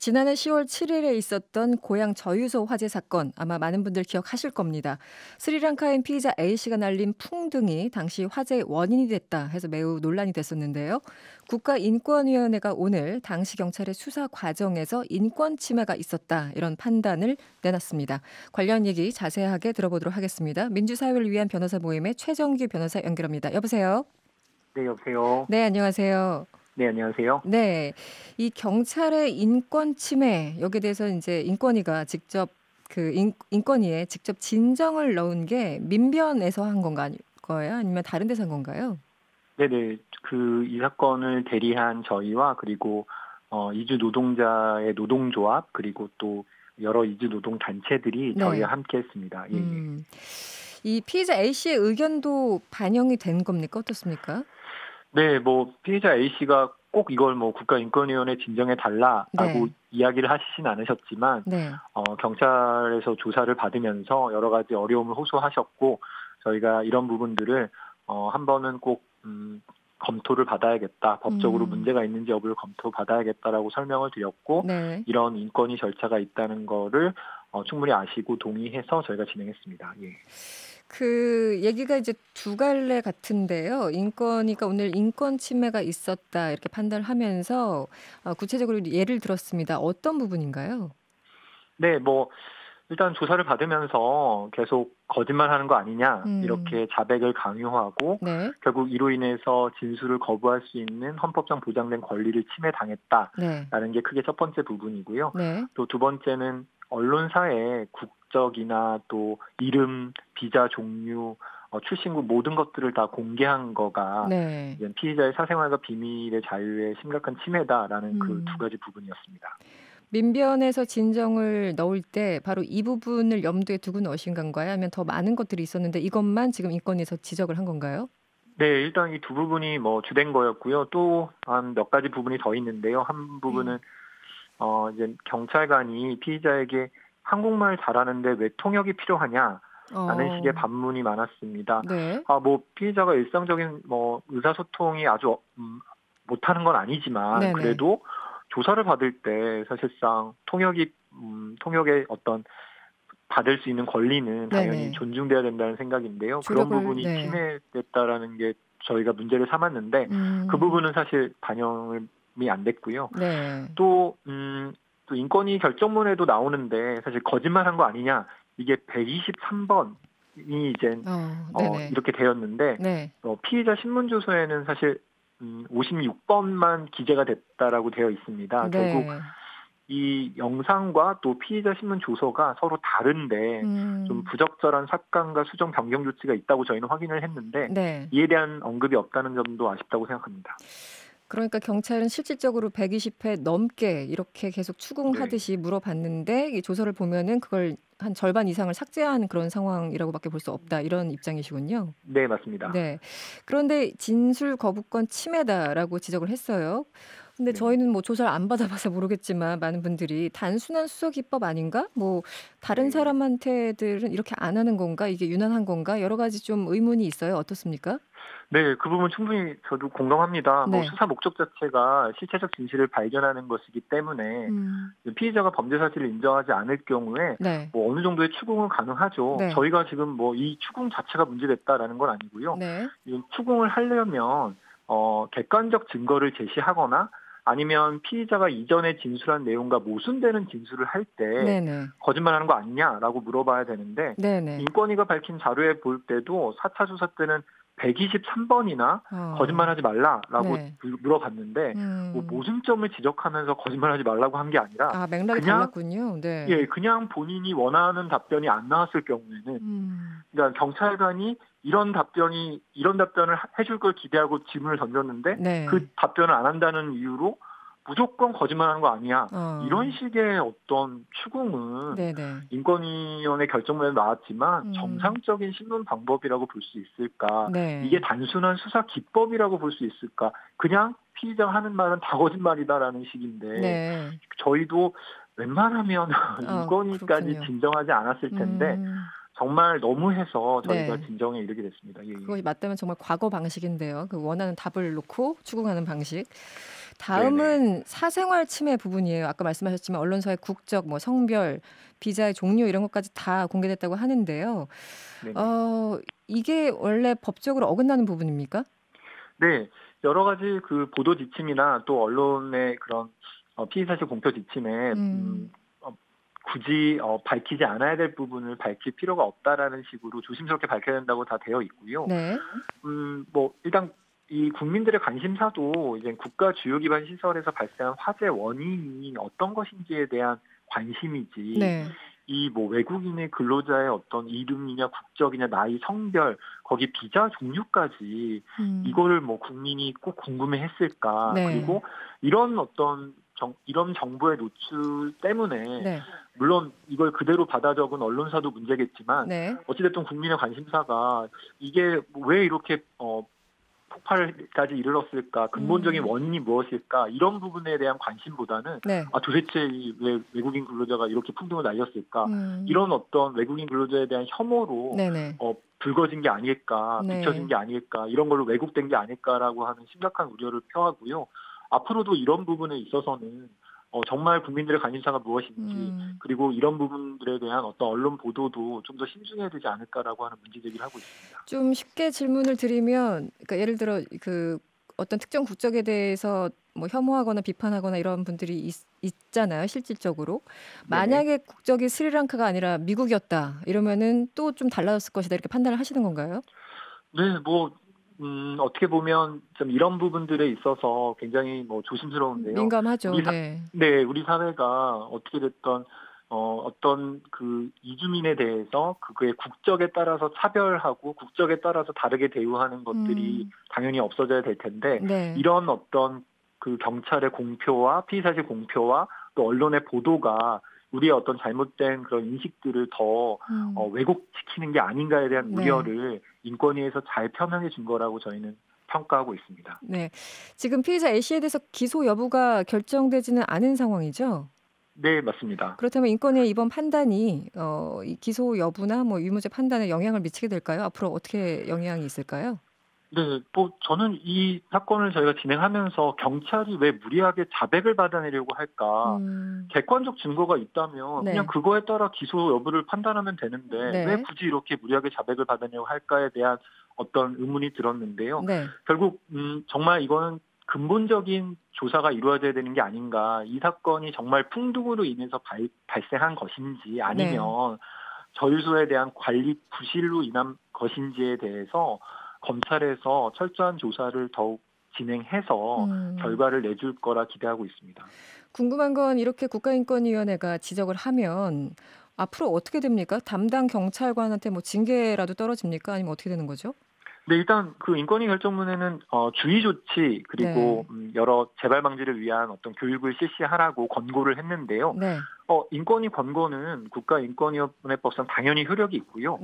지난해 10월 7일에 있었던 고향 저유소 화재 사건 아마 많은 분들 기억하실 겁니다. 스리랑카인 피의자 A씨가 날린 풍등이 당시 화재의 원인이 됐다 해서 매우 논란이 됐었는데요. 국가인권위원회가 오늘 당시 경찰의 수사 과정에서 인권 침해가 있었다 이런 판단을 내놨습니다. 관련 얘기 자세하게 들어보도록 하겠습니다. 민주사회를 위한 변호사 모임의 최정규 변호사 연결합니다. 여보세요? 네, 여보세요. 네, 안녕하세요. 네, 안녕하세요. 네, 이 경찰의 인권 침해 여기에 대해서 이제 인권위가 직접 인권위에 직접 진정을 넣은 게 민변에서 한 거예요? 아니면 다른 데서 한 건가요? 네네. 이 사건을 대리한 저희와 그리고 이주 노동자의 노동조합 그리고 또 여러 이주 노동 단체들이 네. 저희와 함께 했습니다. 예. 이 피해자 A 씨의 의견도 반영이 된 겁니까? 어떻습니까? 네, 피해자 A 씨가 꼭 이걸 국가인권위원회 진정해 달라라고 네. 이야기를 하시진 않으셨지만 네. 경찰에서 조사를 받으면서 여러 가지 어려움을 호소하셨고 저희가 이런 부분들을 한 번은 꼭 검토를 받아야겠다. 법적으로 문제가 있는지 여부를 검토받아야겠다라고 설명을 드렸고 네. 이런 인권위 절차가 있다는 거를 충분히 아시고 동의해서 저희가 진행했습니다. 예. 그 얘기가 이제 두 갈래 같은데요. 인권위가 오늘 인권 침해가 있었다 이렇게 판단을 하면서 구체적으로 예를 들었습니다. 어떤 부분인가요? 네, 일단 조사를 받으면서 계속 거짓말하는 거 아니냐 이렇게 자백을 강요하고 네. 결국 이로 인해서 진술을 거부할 수 있는 헌법상 보장된 권리를 침해당했다라는 게 크게 첫 번째 부분이고요. 네. 또 두 번째는 언론사에 국적이나 또 이름, 비자 종류, 출신국 모든 것들을 다 공개한 거가 네. 피의자의 사생활과 비밀의 자유에 심각한 침해다라는 그 두 가지 부분이었습니다. 민변에서 진정을 넣을 때 바로 이 부분을 염두에 두고 넣으신 건가요? 아니면 더 많은 것들이 있었는데 이것만 지금 인권위에서 지적을 한 건가요? 네, 일단 이 두 부분이 주된 거였고요. 또 한 몇 가지 부분이 더 있는데요. 한 부분은 이제 경찰관이 피의자에게 한국말 잘하는데 왜 통역이 필요하냐라는 식의 반문이 많았습니다. 네. 피의자가 일상적인 의사소통이 아주 못하는 건 아니지만 네네. 그래도 조사를 받을 때 사실상 통역의 어떤 받을 수 있는 권리는 당연히 네네. 존중돼야 된다는 생각인데요. 그런 부분이 네. 침해됐다라는 게 저희가 문제를 삼았는데 그 부분은 사실 반영이 안 됐고요. 네. 또 인권위 결정문에도 나오는데 사실 거짓말한 거 아니냐 이게 123번이 이제 이렇게 되었는데 네. 피의자 신문조서에는 사실 56번만 기재가 됐다라고 되어 있습니다. 네. 결국 이 영상과 또 피의자 신문 조서가 서로 다른데 좀 부적절한 삭감과 수정 변경 조치가 있다고 저희는 확인을 했는데 네. 이에 대한 언급이 없다는 점도 아쉽다고 생각합니다. 그러니까 경찰은 실질적으로 120회 넘게 이렇게 계속 추궁하듯이 물어봤는데 이 조서를 보면은 그걸 한 절반 이상을 삭제한 그런 상황이라고밖에 볼 수 없다 이런 입장이시군요. 네, 맞습니다. 네. 그런데 진술 거부권 침해다라고 지적을 했어요. 근데 저희는 조사를 안 받아봐서 모르겠지만 많은 분들이 단순한 수사 기법 아닌가? 다른 사람한테들은 이렇게 안 하는 건가? 이게 유난한 건가? 여러 가지 좀 의문이 있어요. 어떻습니까? 네, 그 부분 충분히 저도 공감합니다. 네. 수사 목적 자체가 실체적 진실을 발견하는 것이기 때문에 피의자가 범죄 사실을 인정하지 않을 경우에 네. 어느 정도의 추궁은 가능하죠. 네. 저희가 지금 이 추궁 자체가 문제됐다라는 건 아니고요. 네. 이 추궁을 하려면 객관적 증거를 제시하거나 아니면 피의자가 이전에 진술한 내용과 모순되는 진술을 할 때 거짓말하는 거 아니냐라고 물어봐야 되는데 네네. 인권위가 밝힌 자료에 볼 때도 4차 조사 때는 123번이나 거짓말하지 말라라고 물어봤는데 모순점을 지적하면서 거짓말하지 말라고 한 게 아니라 맥락이 그냥 달랐군요. 네. 예, 그냥 본인이 원하는 답변이 안 나왔을 경우에는 그러니까 경찰관이 이런 답변을 해줄 걸 기대하고 질문을 던졌는데 그 답변을 안 한다는 이유로 무조건 거짓말하는 거 아니야. 이런 식의 어떤 추궁은 인권위원회 결정문에 나왔지만 정상적인 신문 방법이라고 볼 수 있을까? 이게 단순한 수사 기법이라고 볼 수 있을까? 그냥 피의자가 하는 말은 다 거짓말이다라는 식인데 저희도 웬만하면 인권위까지 진정하지 않았을 텐데 정말 너무해서 저희가 진정에 이르게 됐습니다. 예. 그것이 맞다면 정말 과거 방식인데요. 그 원하는 답을 놓고 추궁하는 방식. 다음은 네네. 사생활 침해 부분이에요. 아까 말씀하셨지만 언론사의 국적, 뭐 성별, 비자의 종류 이런 것까지 다 공개됐다고 하는데요. 네네. 어, 이게 원래 법적으로 어긋나는 부분입니까? 네, 여러 가지 그 보도 지침이나 또 언론의 그런 피의 사실 공표 지침에 어, 굳이 밝히지 않아야 될 부분을 밝힐 필요가 없다라는 식으로 조심스럽게 밝혀야 된다고 다 되어 있고요. 네. 뭐 일단 이 국민들의 관심사도 이제 국가 주요 기반 시설에서 발생한 화재 원인이 어떤 것인지에 대한 관심이지. 네. 이 뭐 외국인의 근로자의 어떤 이름이냐 국적이냐 나이 성별 거기 비자 종류까지 이거를 뭐 국민이 꼭 궁금해했을까. 네. 그리고 이런 어떤 이런 정보의 노출 때문에 네. 물론 이걸 그대로 받아 적은 언론사도 문제겠지만 네. 어찌됐든 국민의 관심사가 이게 왜 이렇게 폭발까지 이르렀을까, 근본적인 원인이 무엇일까, 이런 부분에 대한 관심보다는 네. 도대체 왜 외국인 근로자가 이렇게 풍등을 날렸을까, 이런 어떤 외국인 근로자에 대한 혐오로 네네. 불거진 게 아닐까, 네. 비춰진 게 아닐까, 이런 걸로 왜곡된 게 아닐까라고 하는 심각한 우려를 표하고요. 앞으로도 이런 부분에 있어서는 정말 국민들의 관심사가 무엇인지 그리고 이런 부분들에 대한 어떤 언론 보도도 좀 더 신중해야 되지 않을까라고 하는 문제 제기를 하고 있습니다. 좀 쉽게 질문을 드리면, 그러니까 예를 들어 그 어떤 특정 국적에 대해서 뭐 혐오하거나 비판하거나 이런 분들이 있잖아요, 실질적으로. 만약에 국적이 스리랑카가 아니라 미국이었다 이러면은 또 좀 달라졌을 것이다 이렇게 판단을 하시는 건가요? 네, 뭐 어떻게 보면 좀 이런 부분들에 있어서 굉장히 뭐 조심스러운데요. 민감하죠. 네. 우리 사회가 어떻게 됐던 어떤 그 이주민에 대해서 그의 국적에 따라서 차별하고 국적에 따라서 다르게 대우하는 것들이 당연히 없어져야 될 텐데 네. 이런 어떤 그 경찰의 공표와 피의사실 공표와 또 언론의 보도가 우리의 어떤 잘못된 그런 인식들을 더 왜곡시키는 게 아닌가에 대한 우려를 인권위에서 잘 표명해 준 거라고 저희는 평가하고 있습니다. 네, 지금 피의자 A씨에 대해서 기소 여부가 결정되지는 않은 상황이죠? 네, 맞습니다. 그렇다면 인권위의 이번 판단이 이 기소 여부나 뭐 유무죄 판단에 영향을 미치게 될까요? 앞으로 어떻게 영향이 있을까요? 네, 뭐 저는 이 사건을 저희가 진행하면서 경찰이 왜 무리하게 자백을 받아내려고 할까? 객관적 증거가 있다면 그냥 그거에 따라 기소 여부를 판단하면 되는데 왜 굳이 이렇게 무리하게 자백을 받아내려고 할까에 대한 어떤 의문이 들었는데요. 결국 정말 이거는 근본적인 조사가 이루어져야 되는 게 아닌가. 이 사건이 정말 풍등으로 인해서 발생한 것인지 아니면 저유소에 대한 관리 부실로 인한 것인지에 대해서 검찰에서 철저한 조사를 더욱 진행해서 결과를 내줄 거라 기대하고 있습니다. 궁금한 건 이렇게 국가인권위원회가 지적을 하면 앞으로 어떻게 됩니까? 담당 경찰관한테 뭐 징계라도 떨어집니까? 아니면 어떻게 되는 거죠? 네, 일단 그 인권위 결정문에는 주의 조치 그리고 여러 재발 방지를 위한 어떤 교육을 실시하라고 권고를 했는데요. 인권위 권고는 국가인권위원회법상 당연히 효력이 있고요.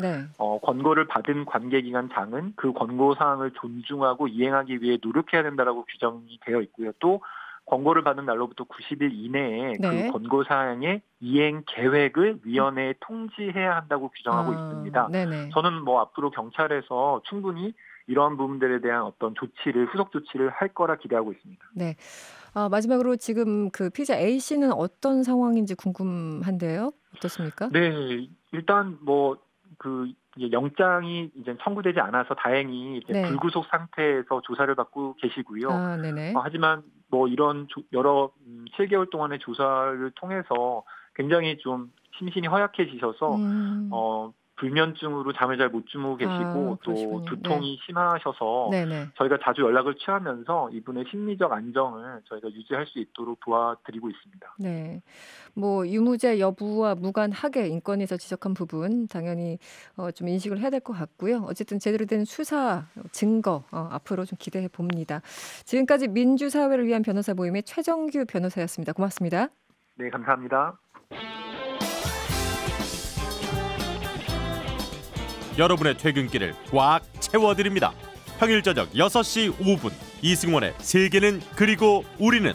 권고를 받은 관계기관장은 그 권고 사항을 존중하고 이행하기 위해 노력해야 된다라고 규정이 되어 있고요. 또 권고를 받은 날로부터 90일 이내에 그 권고 사항의 이행 계획을 위원회에 통지해야 한다고 규정하고 있습니다. 저는 뭐 앞으로 경찰에서 충분히 이러한 부분들에 대한 어떤 조치를 후속 조치를 할 거라 기대하고 있습니다. 네. 마지막으로 지금 그 피의자 A 씨는 어떤 상황인지 궁금한데요. 어떻습니까? 네, 일단 뭐 그 영장이 이제 청구되지 않아서 다행히 이제 불구속 상태에서 조사를 받고 계시고요. 하지만 뭐 이런 여러 7개월 동안의 조사를 통해서 굉장히 좀 심신이 허약해지셔서 불면증으로 잠을 잘 못 주무고 계시고 또 두통이 심하셔서 저희가 자주 연락을 취하면서 이분의 심리적 안정을 저희가 유지할 수 있도록 도와드리고 있습니다. 네, 뭐 유무죄 여부와 무관하게 인권위에서 지적한 부분 당연히 좀 인식을 해야 될 것 같고요. 어쨌든 제대로 된 수사 증거 앞으로 좀 기대해 봅니다. 지금까지 민주사회를 위한 변호사 모임의 최정규 변호사였습니다. 고맙습니다. 네, 감사합니다. 여러분의 퇴근길을 꽉 채워드립니다. 평일 저녁 6시 5분 이승원의 세계는 그리고 우리는